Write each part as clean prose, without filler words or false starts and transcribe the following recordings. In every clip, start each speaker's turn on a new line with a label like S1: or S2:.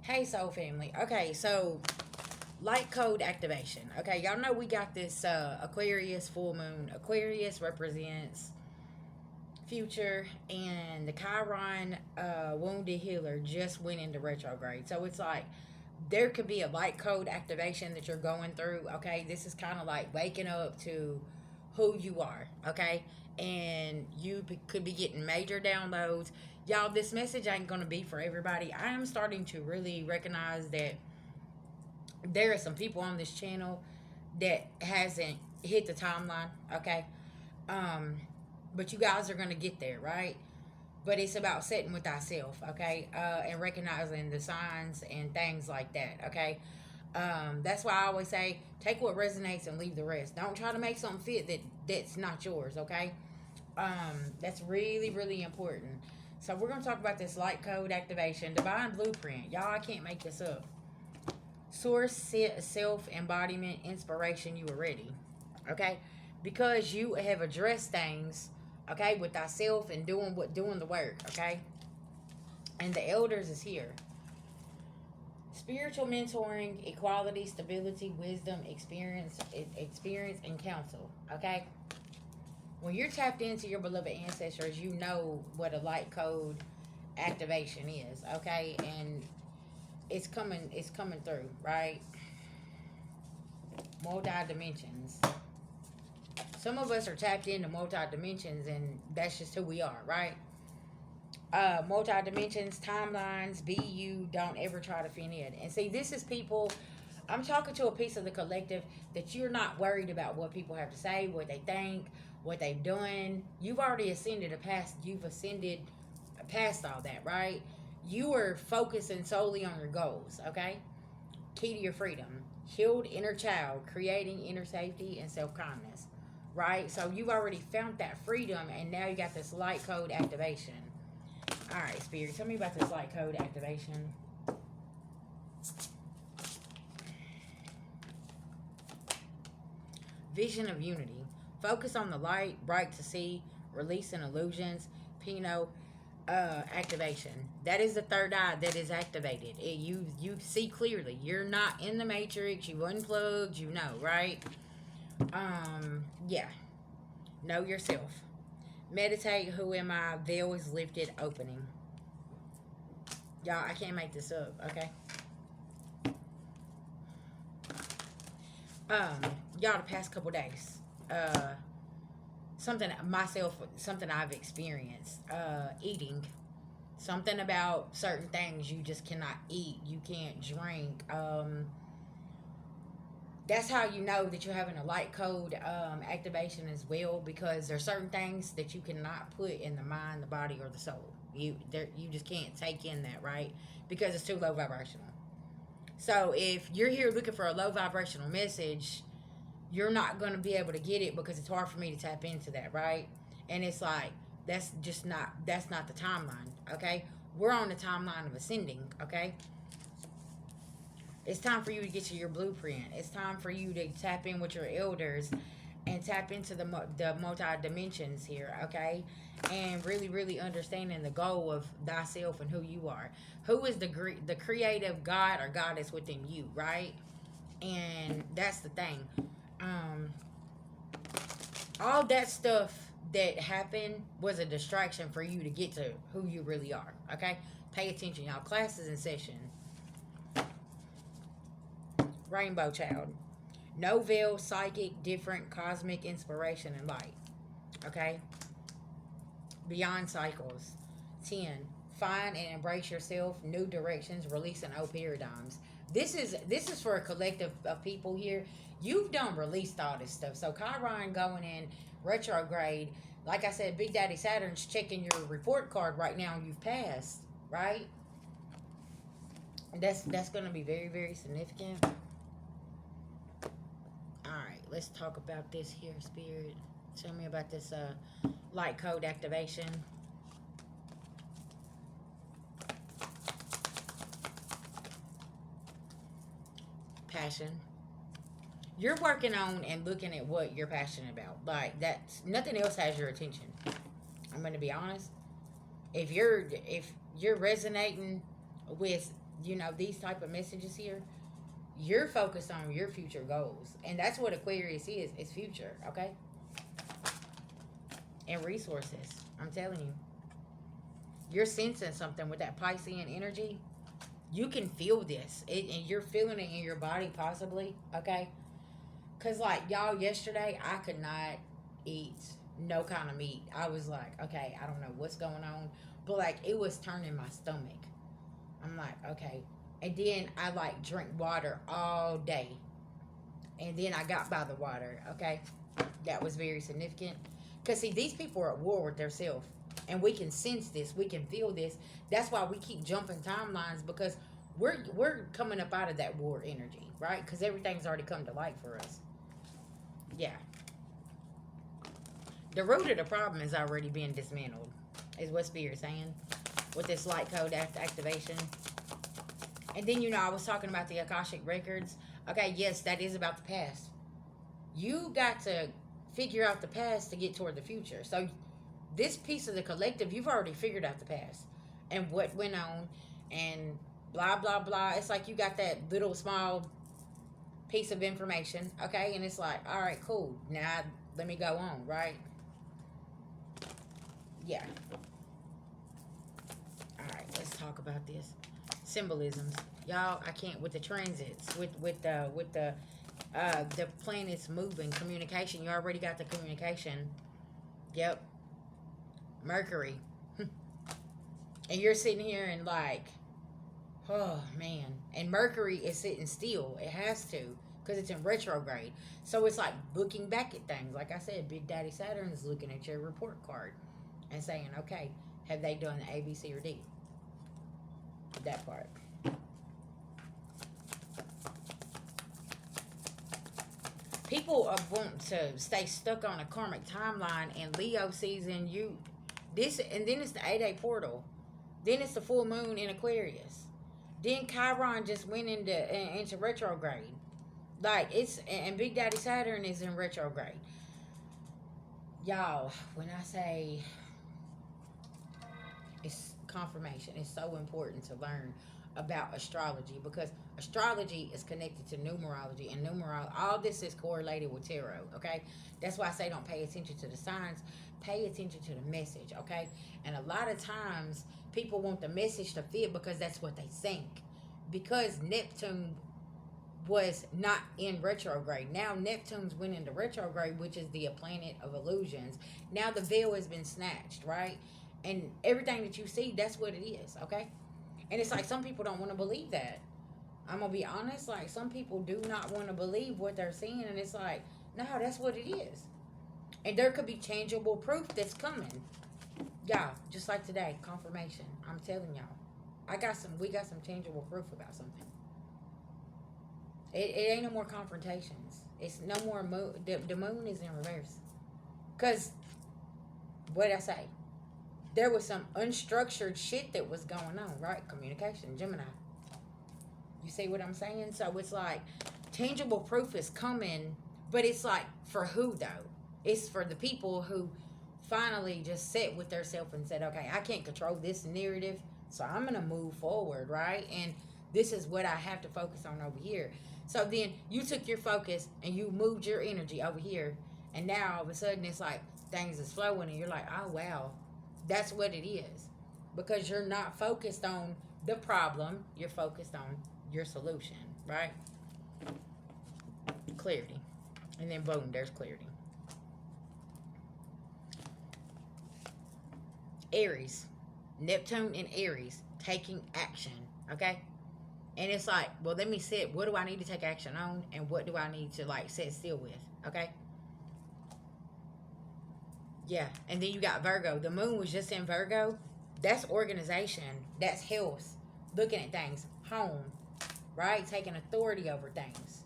S1: Hey, soul family. Okay, so light code activation. Okay, y'all know we got this Aquarius full moon. Aquarius represents future, and the Chiron wounded healer just went into retrograde. So it's like there could be a light code activation that you're going through. Okay, this is kind of like waking up to who you are. Okay, and could be getting major downloads. Y'all, this message ain't gonna be for everybody. I am starting to really recognize that there are some people on this channel that hasn't hit the timeline. Okay, um, but you guys are gonna get there, right? But it's about sitting with thyself, okay, and recognizing the signs and things like that, okay. That's why I always say take what resonates and leave the rest. Don't try to make something fit that's not yours, okay. That's really really important. So we're gonna talk about this light code activation, divine blueprint. Y'all, I can't make this up. Source, self embodiment, inspiration. You are ready, okay, because you have addressed things, okay, with thyself and doing the work, okay. And the elders is here. Spiritual mentoring, equality, stability, wisdom, experience and counsel, okay. When you're tapped into your beloved ancestors, you know what a light code activation is, okay. And it's coming through, right? Multi dimensions. Some of us are tapped into multi dimensions, and that's just who we are, right? Multi dimensions, timelines. Be you. Don't ever try to fit in. And see, this is people. I'm talking to a piece of the collective that you're not worried about what people have to say, what they think, what they've done. You've already ascended past. You've ascended past all that, right? You are focusing solely on your goals, okay? Key to your freedom. Healed inner child, creating inner safety and self-kindness, right? So you've already found that freedom, and now you got this light code activation. All right, Spirit, tell me about this light code activation. Vision of unity. Focus on the light, bright to see, releasing illusions. Pinot activation. That is the third eye that is activated. You see clearly. You're not in the matrix. You unplugged. You know, right? Yeah. Know yourself. Meditate. Who am I? Veil is lifted. Opening. Y'all, I can't make this up. Okay. Y'all, the past couple days. Something I've experienced, eating, something about certain things you just cannot eat, you can't drink. That's how you know that you're having a light code activation as well, because there's certain things that you cannot put in the mind, the body, or the soul. You just can't take in that, right? Because it's too low vibrational. So if you're here looking for a low vibrational message, you're not going to be able to get it, because it's hard for me to tap into that, right? And it's like, that's not the timeline, okay? We're on the timeline of ascending, okay? It's time for you to get to your blueprint. It's time for you to tap in with your elders and tap into the multi-dimensions here, okay? And really, really understanding the goal of thyself and who you are. Who is the creative God or goddess within you, right? And that's the thing. All that stuff that happened was a distraction for you to get to who you really are, okay? Pay attention, y'all. Class is in session. Rainbow Child. No veil, psychic, different, cosmic inspiration and light, okay? Beyond cycles. 10. Find and embrace yourself, new directions, releasing old paradigms. This is for a collective of people here. You've done released all this stuff. So Chiron going in retrograde, like I said, Big Daddy Saturn's checking your report card right now. You've passed, right? That's going to be very, very significant. All right, let's talk about this here, Spirit. Tell me about this light code activation. Passion. You're working on and looking at what you're passionate about. Like, that's nothing else has your attention. I'm going to be honest. If you're resonating with you know, these type of messages here, you're focused on your future goals. And that's what Aquarius is. It's future, okay? And resources. I'm telling you. You're sensing something with that Piscean energy. You can feel this. And you're feeling it in your body possibly, okay? Because, like, y'all, yesterday, I could not eat no kind of meat. I was like, okay, I don't know what's going on. But, like, it was turning my stomach. I'm like, okay. And then I, like, drink water all day. And then I got by the water, okay? That was very significant. Because, see, these people are at war with themselves. And we can sense this. We can feel this. That's why we keep jumping timelines. Because we're coming up out of that war energy, right? Because everything's already come to light for us. Yeah. The root of the problem is already being dismantled, is what Spirit's saying, with this light code activation. And then, you know, I was talking about the Akashic Records. Okay, yes, that is about the past. You got to figure out the past to get toward the future. So, this piece of the collective, you've already figured out the past and what went on and blah, blah, blah. It's like you got that little small piece of information, okay? And it's like, all right, cool. Now, let me go on, right? Yeah. All right, let's talk about this. Symbolisms. Y'all, I can't, with the transits, with the planets moving, communication. You already got the communication. Yep. Mercury. And you're sitting here and like, oh man. And Mercury is sitting still. It has to, because it's in retrograde. So it's like looking back at things. Like I said, Big Daddy Saturn is looking at your report card and saying, okay, have they done A, B, C, or D? That part. People want to stay stuck on a karmic timeline, and Leo season you this, and then it's the 8-day portal, then it's the full moon in Aquarius, then Chiron just went into retrograde. Like, it's, and Big Daddy Saturn is in retrograde. Y'all, when I say it's confirmation, it's so important to learn about astrology, because astrology is connected to numerology, and all this is correlated with tarot, okay? That's why I say don't pay attention to the signs, pay attention to the message, okay? And a lot of times people want the message to fit because that's what they think, because Neptune was not in retrograde. Now Neptune's went into retrograde, which is the planet of illusions. Now the veil has been snatched, right? And everything that you see, that's what it is, okay? And it's like some people don't want to believe that. I'm going to be honest, like some people do not want to believe what they're seeing, and it's like, no, that's what it is. And there could be tangible proof that's coming. Y'all, just like today, confirmation. I'm telling y'all. We got some tangible proof about something. It ain't no more confrontations. It's no more moon. The moon is in reverse. Because, what did I say? There was some unstructured shit that was going on, right? Communication, Gemini. You see what I'm saying? So it's like, tangible proof is coming, but it's like, for who though? It's for the people who finally just sat with themselves and said, okay, I can't control this narrative, so I'm going to move forward, right? And this is what I have to focus on over here. So then you took your focus and you moved your energy over here, and now all of a sudden it's like things is flowing, and you're like, oh wow, that's what it is. Because you're not focused on the problem, you're focused on your solution, right? Clarity. And then boom, there's clarity. Aries. Neptune in Aries, taking action, okay? And it's like, well, let me sit. What do I need to take action on? And what do I need to, like, sit still with? Okay? Yeah. And then you got Virgo. The moon was just in Virgo. That's organization. That's health. Looking at things. Home. Right? Taking authority over things.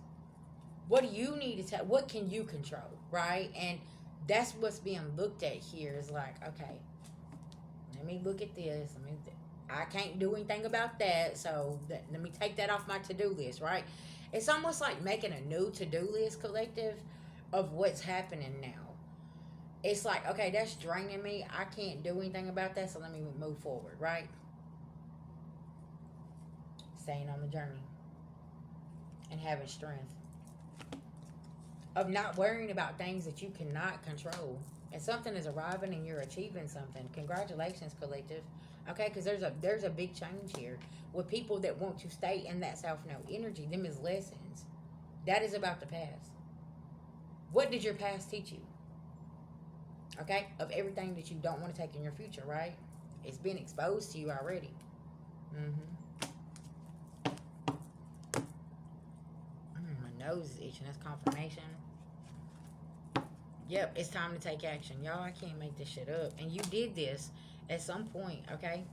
S1: What do you need to take? What can you control? Right? And that's what's being looked at here, is like, okay, let me look at this. I can't do anything about that, so let me take that off my to-do list, right? It's almost like making a new to-do list, collective, of what's happening now. It's like, okay, that's draining me. I can't do anything about that, so let me move forward, right? staying on the journey, and having strength. Of not worrying about things that you cannot control. And something is arriving and you're achieving something. Congratulations, collective. Okay, because there's a big change here with people that want to stay in that South Node energy. Them is lessons. That is about the past. What did your past teach you? Okay, of everything that you don't want to take in your future, right? It's been exposed to you already. My nose is itching. That's confirmation. Yep, it's time to take action. Y'all, I can't make this shit up. And you did this at some point, okay?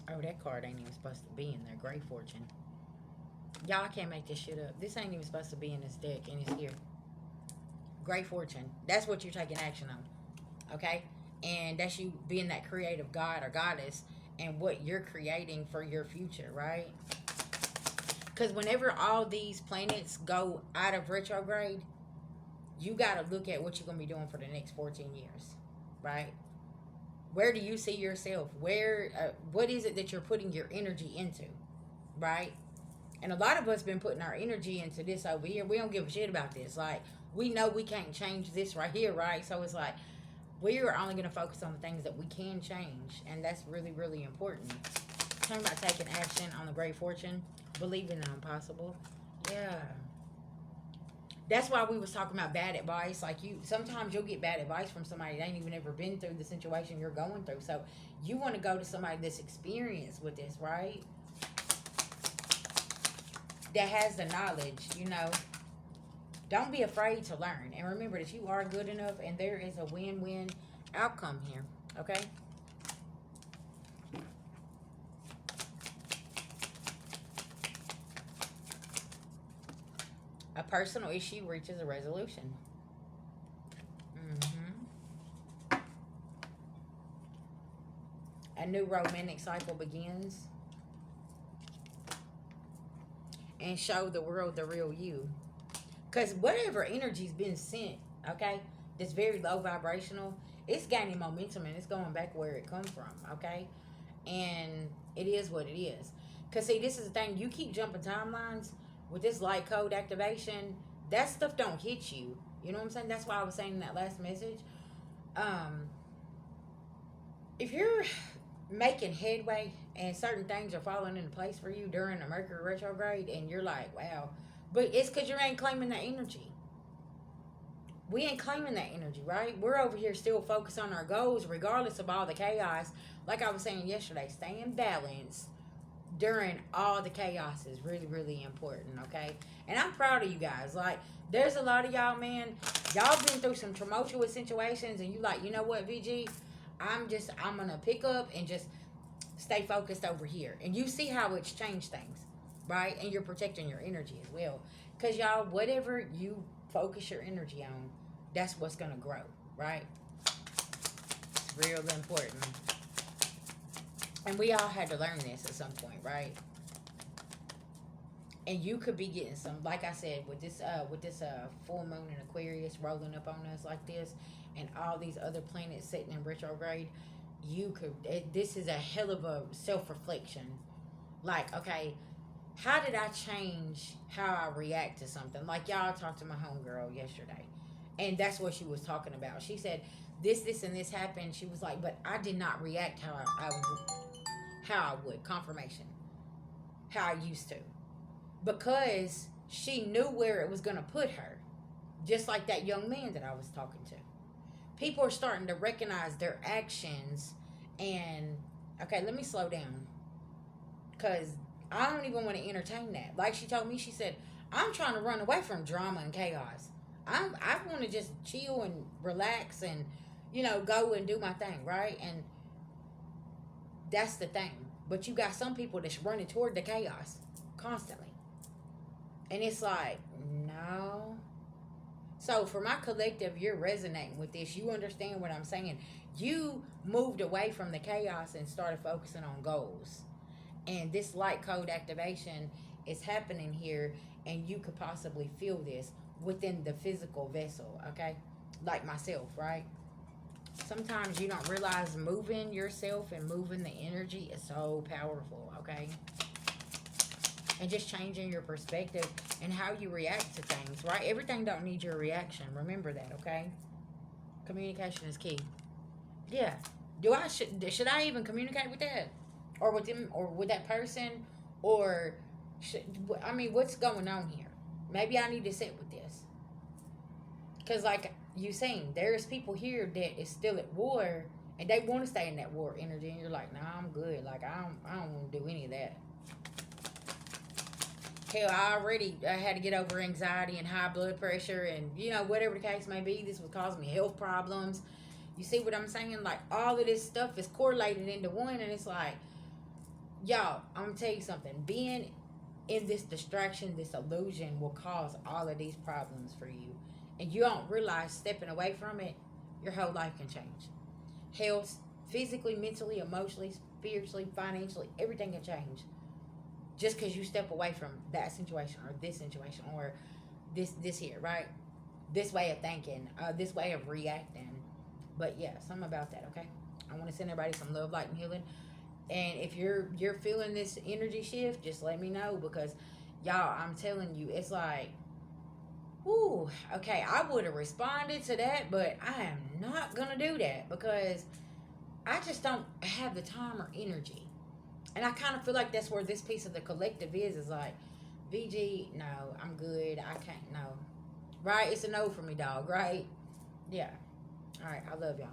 S1: Oh, that card ain't even supposed to be in there. Great Fortune. Y'all, I can't make this shit up. This ain't even supposed to be in this deck, and it's here. Great Fortune. That's what you're taking action on, okay? And that's you being that creative god or goddess and what you're creating for your future, right? Because whenever all these planets go out of retrograde, you got to look at what you're going to be doing for the next 14 years, right? Where do you see yourself? What is it that you're putting your energy into, right? And a lot of us been putting our energy into this over here. We don't give a shit about this. Like, we know we can't change this right here, right? So it's like, we are only going to focus on the things that we can change. And that's really, really important. Talking about taking action on the Great Fortune. Believing the impossible. Yeah. That's why we was talking about bad advice. Like, sometimes you'll get bad advice from somebody that ain't even ever been through the situation you're going through. So you want to go to somebody that's experienced with this, right? That has the knowledge, you know. Don't be afraid to learn. And remember that you are good enough and there is a win-win outcome here. Okay? A personal issue reaches a resolution. A new romantic cycle begins. And show the world the real you. Because whatever energy's been sent, okay, that's very low vibrational, it's gaining momentum and it's going back where it come from, okay? And it is what it is. Because, see, this is the thing. You keep jumping timelines with this light code activation. That stuff don't hit you. You know what I'm saying? That's why I was saying in that last message. If you're making headway and certain things are falling into place for you during the Mercury retrograde and you're like, wow. But it's because you ain't claiming that energy. We ain't claiming that energy, right? We're over here still focused on our goals regardless of all the chaos. Like I was saying yesterday, staying balanced during all the chaos is really, really important, okay? And I'm proud of you guys. Like, there's a lot of y'all, man, y'all been through some tumultuous situations and you like, you know what, VG? I'm going to pick up and just stay focused over here. And you see how it's changed things, right? And you're protecting your energy as well. Because, y'all, whatever you focus your energy on, that's what's going to grow, right? It's real important. And we all had to learn this at some point, right? And you could be getting some, like I said, with this full moon in Aquarius rolling up on us like this, and all these other planets sitting in retrograde, this is a hell of a self-reflection. Like, okay, how did I change how I react to something? Like, y'all talked to my homegirl yesterday, and that's what she was talking about. She said, this, and this happened. She was like, but I did not react how I would. Confirmation. How I used to. Because she knew where it was going to put her. Just like that young man that I was talking to. People are starting to recognize their actions and, okay, let me slow down. Because I don't even want to entertain that. Like she told me, she said, I'm trying to run away from drama and chaos. I want to just chill and relax and, you know, go and do my thing, right? And that's the thing. But you got some people that's running toward the chaos constantly. And it's like, no. So for my collective, you're resonating with this. You understand what I'm saying. You moved away from the chaos and started focusing on goals. And this light code activation is happening here. And you could possibly feel this within the physical vessel, okay? Like myself, right? Sometimes you don't realize moving yourself and moving the energy is so powerful, okay? And just changing your perspective and how you react to things, right? Everything don't need your reaction. Remember that, okay? Communication is key. Yeah. Should I even communicate with that, or with them, or with that person, or I mean, what's going on here? Maybe I need to sit with this, because like you saying, there's people here that is still at war and they want to stay in that war energy, and you're like, nah, I'm good. Like I don't want to do any of that. Hell, I had to get over anxiety and high blood pressure, and whatever the case may be. This was causing me health problems. You see what I'm saying? Like, all of this stuff is correlated into one, and it's like, y'all, I'm gonna tell you something. Being in this distraction, this illusion, will cause all of these problems for you, and you don't realize stepping away from it, your whole life can change. Health, physically, mentally, emotionally, spiritually, financially, everything can change just because you step away from that situation or this here, right? This way of thinking, this way of reacting. But yeah, something about that, okay? I want to send everybody some love, light, and healing. And if you're feeling this energy shift, just let me know, because y'all, I'm telling you, it's like, ooh, okay, I would have responded to that, but I am not gonna do that because I just don't have the time or energy. And I kind of feel like that's where this piece of the collective is like, VG, no, I'm good. I can't, no. Right? It's a no for me, dog, right? Yeah. All right. I love y'all.